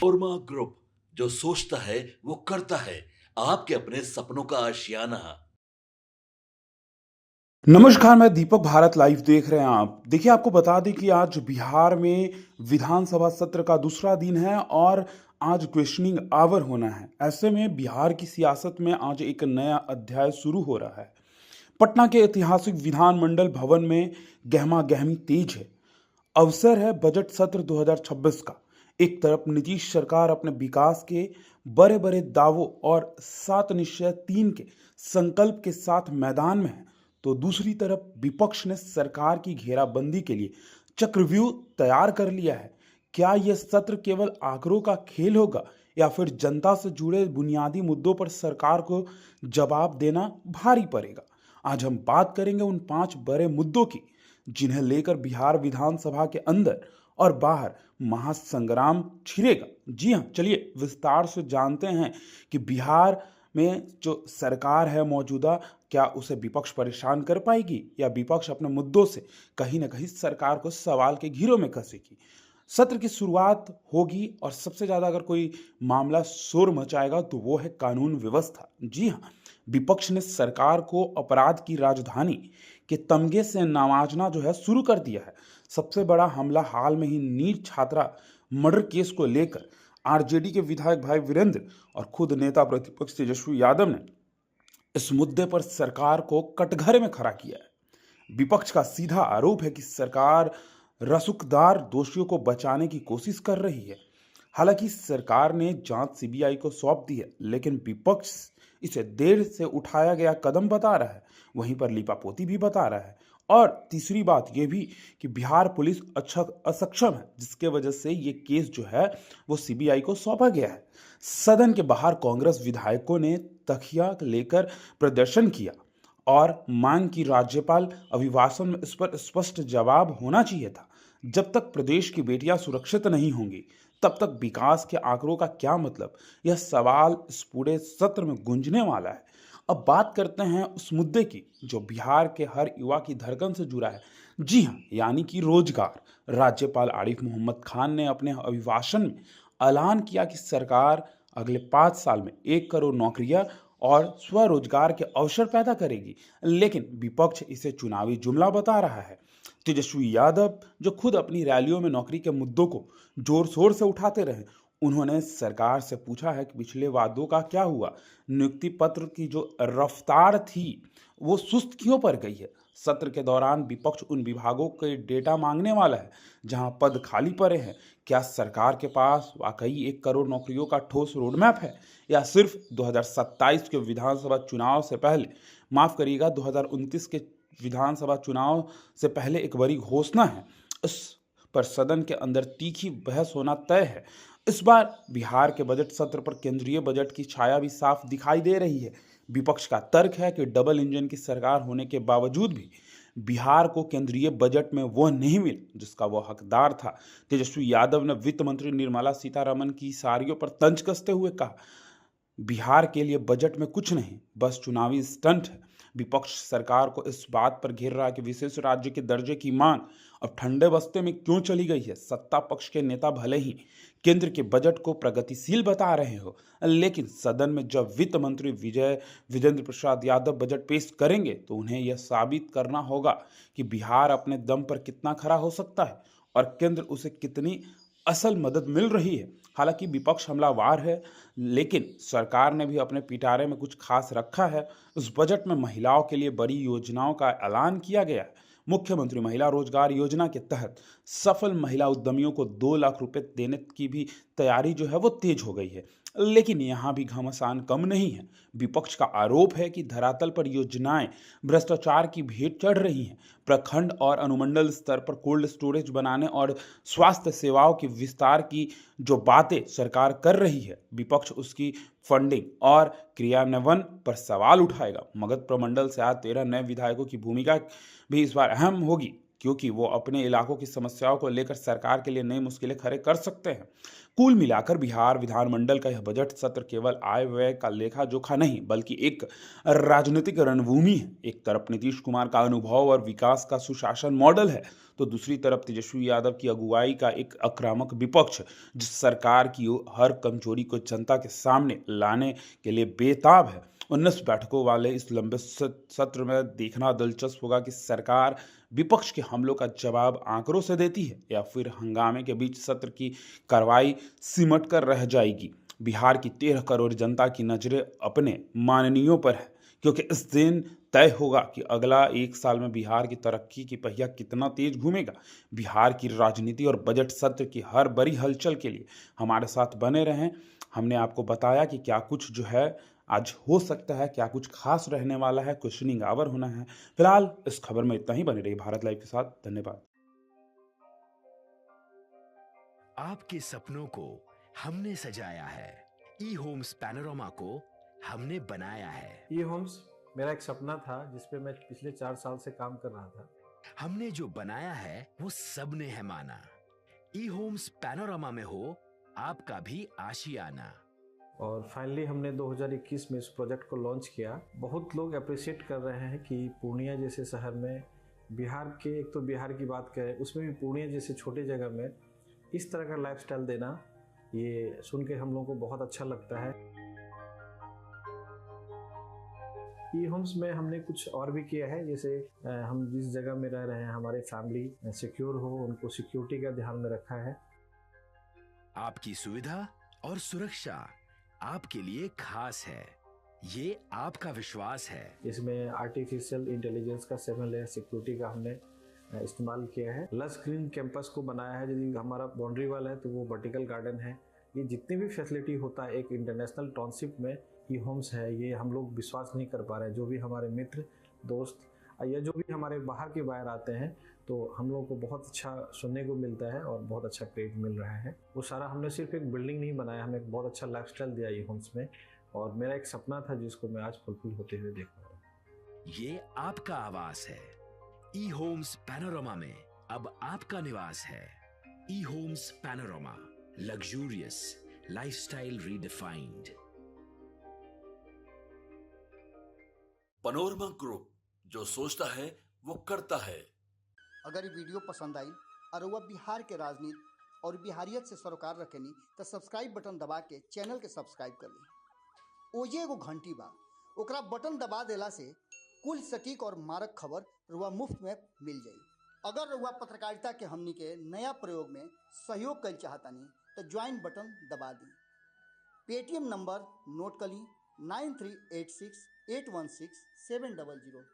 ओरमा group, जो सोचता है वो करता है। आपके अपने सपनों का आशियाना। नमस्कार, मैं दीपक भारत लाइव देख रहे हैं आप। देखिए, आपको बता दें कि आज बिहार में विधानसभा सत्र का दूसरा दिन है और आज क्वेश्चनिंग आवर होना है। ऐसे में बिहार की सियासत में आज एक नया अध्याय शुरू हो रहा है। पटना के ऐतिहासिक विधानमंडल भवन में गहमा-गहमी तेज है। अवसर है बजट सत्र 2026 का। एक तरफ नीतीश सरकार अपने विकास के बड़े-बड़े दावों और 7 निश्चय 3 के संकल्प के साथ मैदान में है, तो दूसरी तरफ विपक्ष ने सरकार की घेराबंदी के लिए चक्रव्यूह तैयार कर लिया है। क्या यह सत्र केवल आंकड़ों का खेल होगा या फिर जनता से जुड़े बुनियादी मुद्दों पर सरकार को जवाब देना भारी पड़ेगा? आज हम बात करेंगे उन 5 बड़े मुद्दों की जिन्हें लेकर बिहार विधानसभा के अंदर और बाहर महासंग्राम छिड़ेगा। जी हाँ, चलिए विस्तार से जानते हैं कि बिहार में जो सरकार है मौजूदा, क्या उसे विपक्ष परेशान कर पाएगी या विपक्ष अपने मुद्दों से कहीं ना कहीं सरकार को सवाल के घेरों में कसेगी। सत्र की शुरुआत होगी और सबसे ज़्यादा अगर कोई मामला शोर मचाएगा तो वो है कानून व्यवस्था। जी हाँ, विपक्ष ने सरकार को अपराध की राजधानी के तमगे से नवाजना जो है शुरू कर दिया है। सबसे बड़ा हमला हाल में ही नीट छात्रा मर्डर केस को लेकर आरजेडी के विधायक भाई वीरेंद्र और खुद नेता प्रतिपक्ष तेजस्वी यादव ने इस मुद्दे पर सरकार को कटघरे में खड़ा किया है। विपक्ष का सीधा आरोप है कि सरकार रसूखदार दोषियों को बचाने की कोशिश कर रही है। हालांकि सरकार ने जांच सीबीआई को सौंप दी है, लेकिन विपक्ष इसे देर से उठाया गया कदम बता रहा है, वहीं पर लीपापोती भी बता रहा है। और तीसरी बात यह भी कि बिहार पुलिस अच्छा असक्षम है, जिसके वजह से ये केस जो है वो सीबीआई को सौंपा गया है। सदन के बाहर कांग्रेस विधायकों ने तकिया लेकर प्रदर्शन किया और मांग की राज्यपाल अभिभाषण में इस पर स्पष्ट जवाब होना चाहिए था। जब तक प्रदेश की बेटियां सुरक्षित नहीं होंगी, तब तक विकास के आंकड़ों का क्या मतलब? यह सवाल इस पूरे सत्र में गूंजने वाला है। अब बात करते हैं उस मुद्दे की जो बिहार के हर युवा की धड़कन से जुड़ा है। जी हाँ, यानी कि रोजगार। राज्यपाल आरिफ मोहम्मद खान ने अपने अभिभाषण में ऐलान किया कि सरकार अगले 5 साल में 1 करोड़ नौकरियां और स्वरोजगार के अवसर पैदा करेगी, लेकिन विपक्ष इसे चुनावी जुमला बता रहा है। तेजस्वी यादव, जो खुद अपनी रैलियों में नौकरी के मुद्दों को जोर शोर से उठाते रहे, उन्होंने सरकार से पूछा है कि पिछले वादों का क्या हुआ। नियुक्ति पत्र की जो रफ्तार थी वो सुस्त क्यों पड़ गई है? सत्र के दौरान विपक्ष उन विभागों के डेटा मांगने वाला है जहां पद खाली पड़े हैं। क्या सरकार के पास वाकई 1 करोड़ नौकरियों का ठोस रोडमैप है या सिर्फ 2027 के विधानसभा चुनाव से पहले, माफ करिएगा, 2029 के विधानसभा चुनाव से पहले एक बड़ी घोषणा है? इस पर सदन के अंदर तीखी बहस होना तय है। इस बार बिहार के बजट सत्र पर केंद्रीय बजट की छाया भी साफ दिखाई दे रही है। विपक्ष का तर्क है कि डबल इंजन की सरकार होने के बावजूद भी बिहार को केंद्रीय बजट में वह नहीं मिला जिसका वह हकदार था। तेजस्वी यादव ने वित्त मंत्री निर्मला सीतारमण की सारियों पर तंज कसते हुए कहा, बिहार के लिए बजट में कुछ नहीं, बस चुनावी स्टंट है। विपक्ष सरकार को इस बात पर घेर रहा है कि विशेष राज्य के दर्जे की मांग अब ठंडे बस्ते में क्यों चली गई है। सत्ता पक्ष के नेता भले ही केंद्र के बजट को प्रगतिशील बता रहे हो, लेकिन सदन में जब वित्त मंत्री विजेंद्र प्रसाद यादव बजट पेश करेंगे तो उन्हें यह साबित करना होगा कि बिहार अपने दम पर कितना खड़ा हो सकता है और केंद्र उसे कितनी असल मदद मिल रही है। हालांकि विपक्ष हमलावार है, लेकिन सरकार ने भी अपने पिटारे में कुछ खास रखा है। इस बजट में महिलाओं के लिए बड़ी योजनाओं का ऐलान किया गया है। मुख्यमंत्री महिला रोजगार योजना के तहत सफल महिला उद्यमियों को 2 लाख रुपए देने की भी तैयारी जो है वो तेज हो गई है। लेकिन यहाँ भी घमासान कम नहीं है। विपक्ष का आरोप है कि धरातल पर योजनाएं भ्रष्टाचार की भेंट चढ़ रही हैं। प्रखंड और अनुमंडल स्तर पर कोल्ड स्टोरेज बनाने और स्वास्थ्य सेवाओं के विस्तार की जो बातें सरकार कर रही है, विपक्ष उसकी फंडिंग और क्रियान्वयन पर सवाल उठाएगा। मगध प्रमंडल से आज 13 नए विधायकों की भूमिका भी इस बार अहम होगी। क्योंकि वो अपने इलाकों की समस्याओं को लेकर सरकार के लिए नई मुश्किलें खड़े कर सकते हैं। कुल मिलाकर बिहार विधानमंडल का यह बजट सत्र केवल आय व्यय का लेखा जोखा नहीं, बल्कि एक राजनीतिक रणभूमि है। एक तरफ नीतीश कुमार का अनुभव और विकास का सुशासन मॉडल है, तो दूसरी तरफ तेजस्वी यादव की अगुवाई का एक आक्रामक विपक्ष, जिस सरकार की हर कमजोरी को जनता के सामने लाने के लिए बेताब है। 19 बैठकों वाले इस लंबे सत्र में देखना दिलचस्प होगा कि सरकार विपक्ष के हमलों का जवाब आंकड़ों से देती है या फिर हंगामे के बीच सत्र की कार्रवाई सिमट कर रह जाएगी। बिहार की 13 करोड़ जनता की नजरें अपने माननीयों पर है, क्योंकि इस दिन तय होगा कि अगला एक साल में बिहार की तरक्की की पहिया कितना तेज घूमेगा। बिहार की राजनीति और बजट सत्र की हर बड़ी हलचल के लिए हमारे साथ बने रहें। हमने आपको बताया कि क्या कुछ जो है आज हो सकता है, क्या कुछ खास रहने वाला है, क्वेश्चनिंग आवर होना है। फिलहाल इस खबर में इतना ही। बने रहिए भारत लाइव के साथ। धन्यवाद। आपके सपनों को हमने सजाया है, ई होम्स पैनोरामा को हमने बनाया है। ई होम्स मेरा एक सपना था जिस पे मैं पिछले 4 साल से काम कर रहा था। हमने जो बनाया है वो सबने है माना। ई होम्स पैनोरामा में हो आपका भी आशियाना। और फाइनली हमने 2021 में इस प्रोजेक्ट को लॉन्च किया। बहुत लोग अप्रिशिएट कर रहे हैं कि पूर्णिया जैसे शहर में, बिहार के, एक तो बिहार की बात करें उसमें भी पूर्णिया जैसे छोटे जगह में इस तरह का लाइफस्टाइल देना, ये सुन के हम लोगों को बहुत अच्छा लगता है। ई होम्स में हमने कुछ और भी किया है, जैसे हम जिस जगह में रह रहे हैं हमारे फैमिली सिक्योर हो, उनको सिक्योरिटी का ध्यान में रखा है। आपकी सुविधा और सुरक्षा आपके लिए खास है, ये आपका विश्वास है। इसमें आर्टिफिशियल इंटेलिजेंस का 7 लेयर सिक्योरिटी का हमने इस्तेमाल किया है। लस ग्रीन कैंपस को बनाया है। यदि हमारा बाउंड्री वाल है तो वो वर्टिकल गार्डन है। ये जितनी भी फैसिलिटी होता है एक इंटरनेशनल टाउनशिप में, ई होम्स है, ये हम लोग विश्वास नहीं कर पा रहे हैं। जो भी हमारे मित्र दोस्त या जो भी हमारे बाहर के बाहर आते हैं तो हम लोगों को बहुत अच्छा सुनने को मिलता है और बहुत अच्छा क्रेडिट मिल रहा है। वो सारा हमने सिर्फ एक बिल्डिंग नहीं बनाया, हमें एक बहुत अच्छा लाइफस्टाइल दिया ई होम्स में, और मेरा एक सपना था जिसको मैं आज फुलफिल होते हुए देख रहा हूँ। ये आपका आवास है। ई होम्स पैनोरामा में अब आपका निवास है। E Homes Panorama, luxurious lifestyle redefined. Panorama Group, जो सोचता है वो करता है। अगर ये वीडियो पसंद आई और वह बिहार के राजनीति और बिहारियत से सरोकार रखेनी तो सब्सक्राइब बटन दबा के चैनल के सब्सक्राइब कर ली। ओजे एगो घंटी बा, ओकरा बटन दबा देला से कुल सटीक और मारक खबर रुआ मुफ्त में मिल जाई। अगर रुआ पत्रकारिता के हमनी के नया प्रयोग में सहयोग कर चाहतानी तो ज्वाइन बटन दबा दी। पेटीएम नंबर नोट कर ली 9386816700।